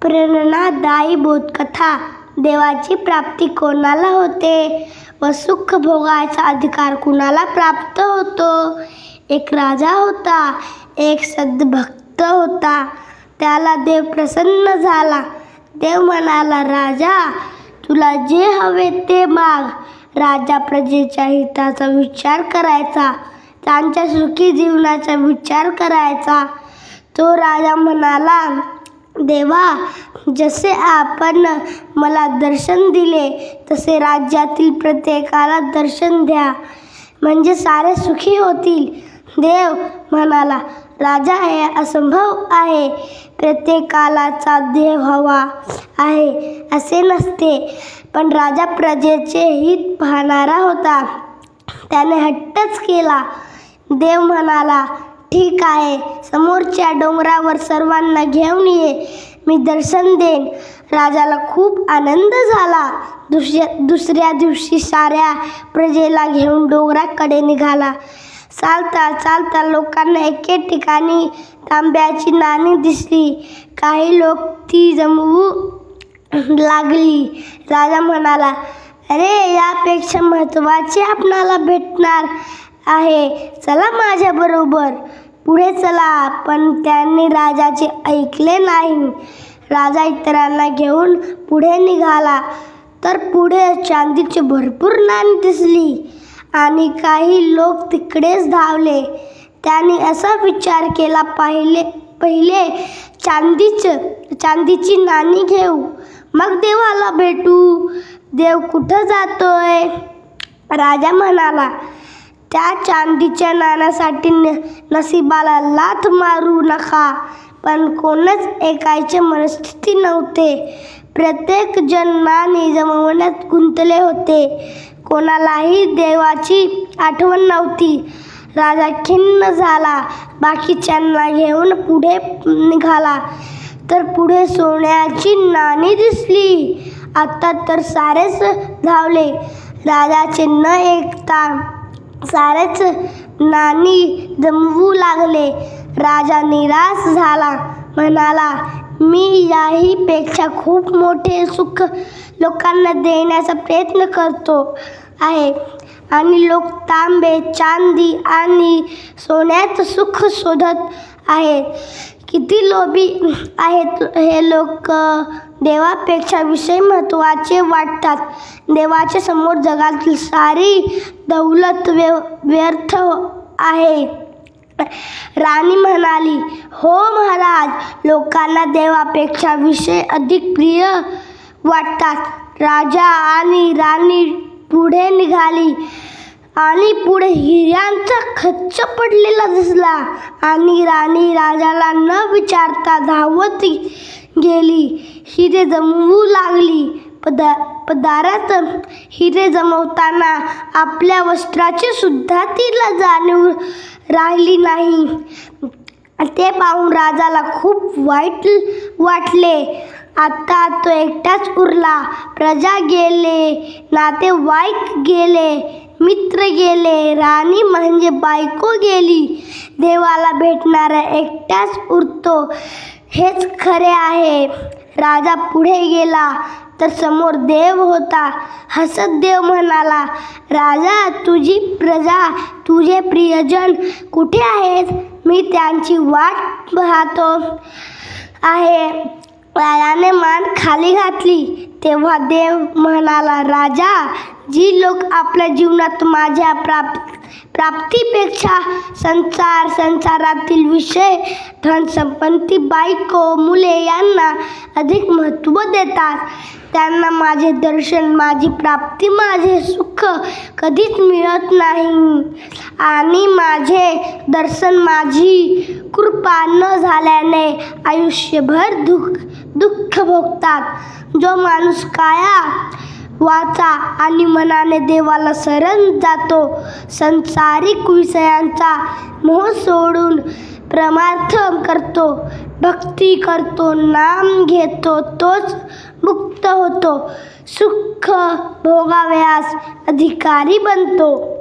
प्रेरणादायी बोधकथा. देवाची प्राप्ती कोणाला होते व सुख भोगायचा अधिकार कुणाला प्राप्त होतो? एक राजा होता, एक सद्भक्त होता. त्याला देव प्रसन्न झाला. देव म्हणाला, राजा, तुला जे हवे ते माग. राजा प्रजेच्या हिताचा विचार करायचा, त्यांच्या सुखी जीवनाचा विचार करायचा. तो राजा म्हणाला, देवा, जसे आपण मला दर्शन दिले तसे राज्यातील प्रत्येकाला दर्शन द्या, म्हणजे सारे सुखी होतील. देव म्हणाला, राजा, हे असंभव आहे. प्रत्येकालाचा देव हवा आहे असे नसते. पण राजा प्रजेचे हित पाहणारा होता. त्याने हट्टच केला. देव म्हणाला, ठीक आहे, समोरच्या डोंगरावर सर्वांना घेऊन ये, मी दर्शन देईन. राजाला खूप आनंद झाला. दुसऱ्या दिवशी साऱ्या प्रजेला घेऊन डोंगराकडे निघाला. चालता चालता लोकांना एके ठिकाणी तांब्याची नाणी दिसली. काही लोक ती जमवू लागली. राजा म्हणाला, अरे, यापेक्षा महत्त्वाचे आपणाला भेटणार आहे, चला माझ्याबरोबर. पुढे चला. पण त्यांनी राजाचे ऐकले नाही. राजा इतरांना घेऊन पुढे निघाला तर पुढे चांदीची भरपूर नाणी दिसली आणि काही लोक तिकडेच धावले. त्यांनी असा विचार केला, पहिले चांदीची नाणी घेऊ, मग देवाला भेटू. देव कुठं जातोय? राजा म्हणाला, त्या चांदीच्या नाण्यासाठी नशिबाला लाथ मारू नका. पण कोणच ऐकायचे मनस्थिती नव्हते. प्रत्येक जण नाणी जमवण्यात गुंतले होते. कोणालाही देवाची आठवण नव्हती. राजा खिन्न झाला. बाकीच्यांना घेऊन पुढे निघाला तर पुढे सोन्याची नाणी दिसली. आता तर सारेच धावले. राजाचे न ऐकता सारेच नाणी जमवू लागले. राजा निराश झाला. म्हणाला, मी याहीपेक्षा खूप मोठे सुख लोकांना देण्याचा प्रयत्न करतो आहे आणि लोक तांबे, चांदी आणि सोन्याचं सुख शोधत आहेत. किती लोभी आहेत हे लोक. देवापेक्षा विषय महत्त्वाचे वाटतात. देवाच्या समोर जगातील सारी दौलत व्यर्थ आहे. राणी म्हणाली, हो महाराज, लोकांना देवापेक्षा विषय अधिक प्रिय वाटतात. राजा आणि राणी पुढे निघाली आणि पुढे हिऱ्यांचा खच्च पडलेला दिसला आणि राणी राजाला न विचारता धावत गेली. हिरे जमवू लागली. दारात हिरे जमवताना आपल्या वस्त्राची सुद्धा तिला जाणीव राहिली नाही. ते पाहून राजाला खूप वाईट वाटले. आता तो एकटाच उरला. प्रजा गेले, नातेवाईक गेले, मित्र गेले, राणी म्हणजे बायको गेली. देवाला भेटणारा एकटाच उरतो, हेच खरे आहे. राजा पुढे गेला तर समोर देव होता. हसत देव म्हणाला, राजा, तुझी प्रजा, तुझे प्रियजन कुठे आहेत? मी त्यांची वाट पाहतो आहे. राजाने मान खाली घातली. तेव्हा देव म्हणाला, राजा, जी लोक आपल्या जीवनात माझ्या प्राप्तीपेक्षा संसारातील विषय, धनसंपत्ती, बायको, मुले यांना अधिक महत्त्व देतात, त्यांना माझे दर्शन, माझी प्राप्ती, माझे सुख कधीच मिळत नाही. आणि माझे दर्शन, माझी कृपा न झाल्याने आयुष्यभर दुःख भोगतात. जो माणूस काया, वाचा आणि मनाने देवाला शरण जातो, संसारिक विषयांचा मोह सोडून परमार्थ करतो, भक्ती करतो, नाम घेतो, तोच मुक्त होतो, सुख भोगावयास अधिकारी बनतो.